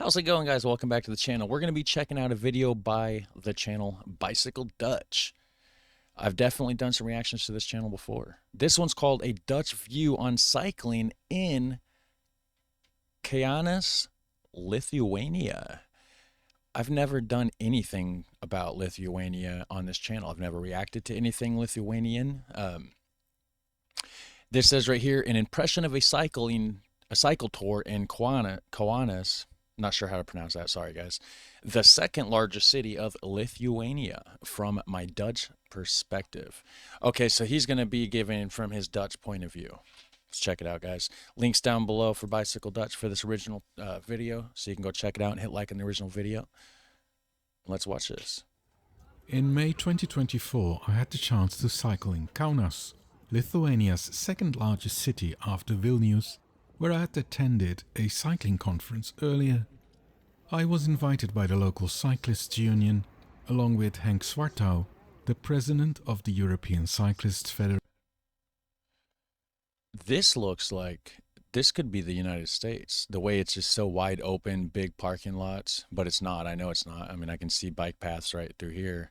How's it going, guys? Welcome back to the channel. We're going to be checking out a video by the channel Bicycle Dutch. I've definitely done some reactions to this channel before. This one's called A Dutch View on Cycling in Kaunas, Lithuania. I've never done anything about Lithuania on this channel. I've never reacted to anything Lithuanian. This says right here, an impression of a cycle tour in Kaunas. Not sure how to pronounce that. Sorry, guys. The second largest city of Lithuania from my Dutch perspective. Okay, so he's going to be giving from his Dutch point of view. Let's check it out, guys. Links down below for Bicycle Dutch for this original video, so you can go check it out and hit like on the original video. Let's watch this. In May 2024, I had the chance to cycle in Kaunas, Lithuania's second largest city after Vilnius, where I had attended a cycling conference earlier. I was invited by the local cyclists union, along with Henk Zwartouw, the president of the European Cyclists Federation. This looks like this could be the United States. The way it's just so wide open, big parking lots, but it's not. I know it's not. I mean, I can see bike paths right through here.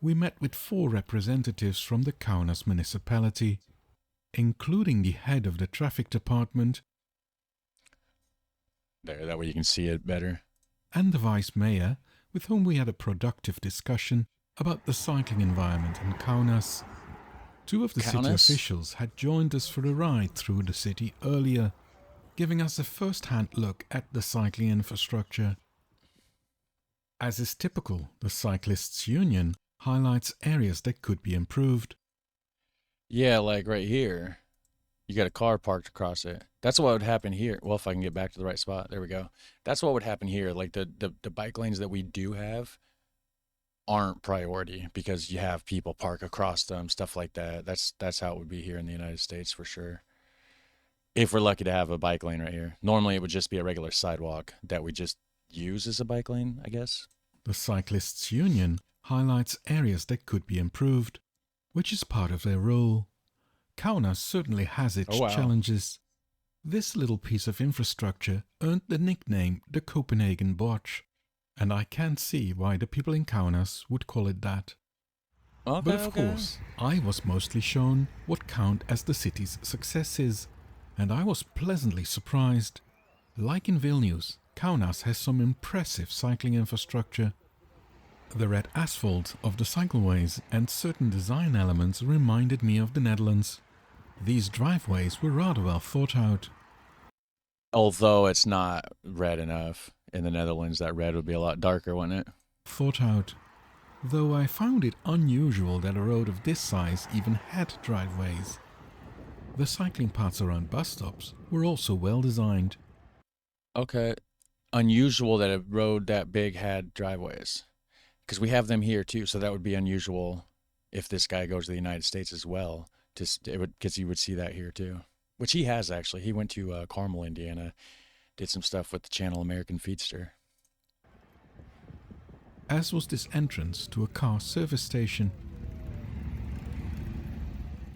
We met with 4 representatives from the Kaunas municipality, including the head of the traffic department. There, that way you can see it better. And the vice mayor, with whom we had a productive discussion about the cycling environment in Kaunas. 2 of the city officials had joined us for a ride through the city earlier, giving us a first-hand look at the cycling infrastructure. As is typical, the Cyclists Union highlights areas that could be improved. Yeah, like right here. You got a car parked across it. That's what would happen here. Well, if I can get back to the right spot. There we go. That's what would happen here. Like the bike lanes that we do have aren't priority because you have people park across them, stuff like that. That's how it would be here in the United States for sure. If we're lucky to have a bike lane right here. Normally it would just be a regular sidewalk that we just use as a bike lane, I guess. The Cyclists Union highlights areas that could be improved, which is part of their role. Kaunas certainly has its challenges. This little piece of infrastructure earned the nickname the Copenhagen Botch, and I can't see why the people in Kaunas would call it that. But of course, I was mostly shown what count as the city's successes, and I was pleasantly surprised. Like in Vilnius, Kaunas has some impressive cycling infrastructure. The red asphalt of the cycleways and certain design elements reminded me of the Netherlands. These driveways were rather well thought out. Although it's not red enough. In the Netherlands, that red would be a lot darker, wouldn't it? Thought out. Though I found it unusual that a road of this size even had driveways. The cycling paths around bus stops were also well designed. Okay. Unusual that a road that big had driveways. Because we have them here too, so that would be unusual if this guy goes to the United States as well. Because you would see that here too. Which he has actually. He went to Carmel, Indiana. Did some stuff with the channel American As was this entrance to a car service station.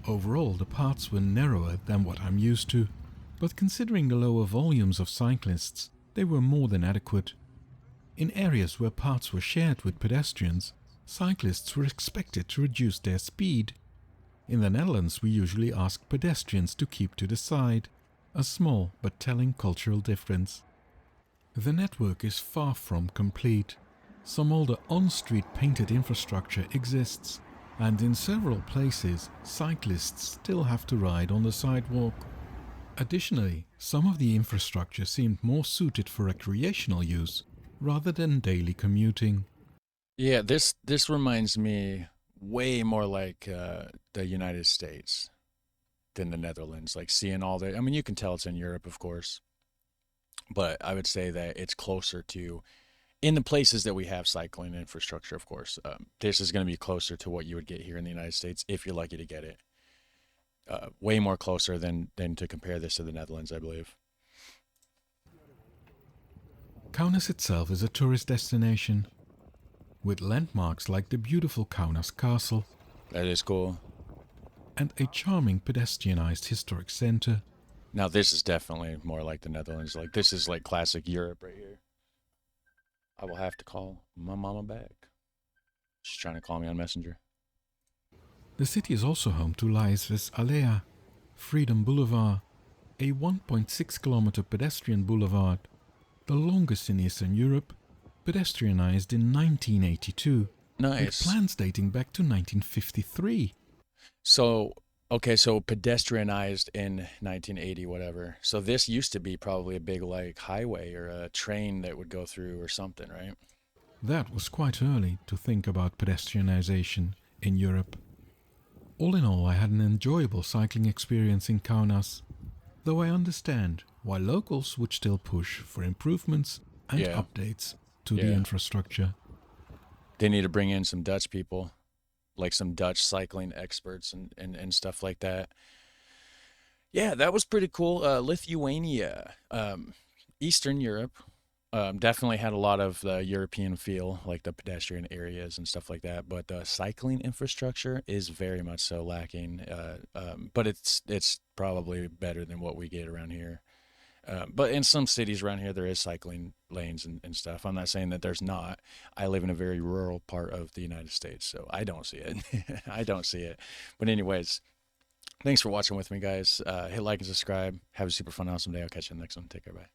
Overall, the paths were narrower than what I'm used to, but considering the lower volumes of cyclists, they were more than adequate. In areas where paths were shared with pedestrians, cyclists were expected to reduce their speed. In the Netherlands, we usually ask pedestrians to keep to the side, a small but telling cultural difference. The network is far from complete. Some older on-street painted infrastructure exists, and in several places, cyclists still have to ride on the sidewalk. Additionally, some of the infrastructure seemed more suited for recreational use rather than daily commuting. Yeah, this reminds me way more like the United States than the Netherlands. Like seeing all the, I mean, you can tell it's in Europe, of course, but I would say that it's closer to, in the places that we have cycling infrastructure, of course, this is going to be closer to what you would get here in the United States if you're lucky to get it. Way more closer than to compare this to the Netherlands, I believe. Kaunas itself is a tourist destination, with landmarks like the beautiful Kaunas Castle. That is cool. And a charming pedestrianized historic center. Now this is definitely more like the Netherlands. Like this is like classic Europe right here. I will have to call my mama back. She's trying to call me on Messenger. The city is also home to Liesvest Alea, Freedom Boulevard, a 1.6-kilometer pedestrian boulevard, the longest in Eastern Europe, pedestrianized in 1982, with Nice. plans dating back to 1953. So, okay, so pedestrianized in 1980, whatever. So this used to be probably a big like highway or a train that would go through or something, right? That was quite early to think about pedestrianization in Europe. All in all, I had an enjoyable cycling experience in Kaunas, though I understand why locals would still push for improvements and Yeah, updates to the yeah. infrastructure. They need to bring in some Dutch people, like some Dutch cycling experts and stuff like that. Yeah, that was pretty cool. Lithuania, Eastern Europe, definitely had a lot of the European feel, like the pedestrian areas and stuff like that. But the cycling infrastructure is very much so lacking. But it's probably better than what we get around here. But in some cities around here, there is cycling lanes and stuff. I'm not saying that there's not. I live in a very rural part of the United States, so I don't see it. I don't see it. But anyways, thanks for watching with me, guys. Hit like and subscribe. Have a super fun, awesome day. I'll catch you in the next one. Take care. Bye.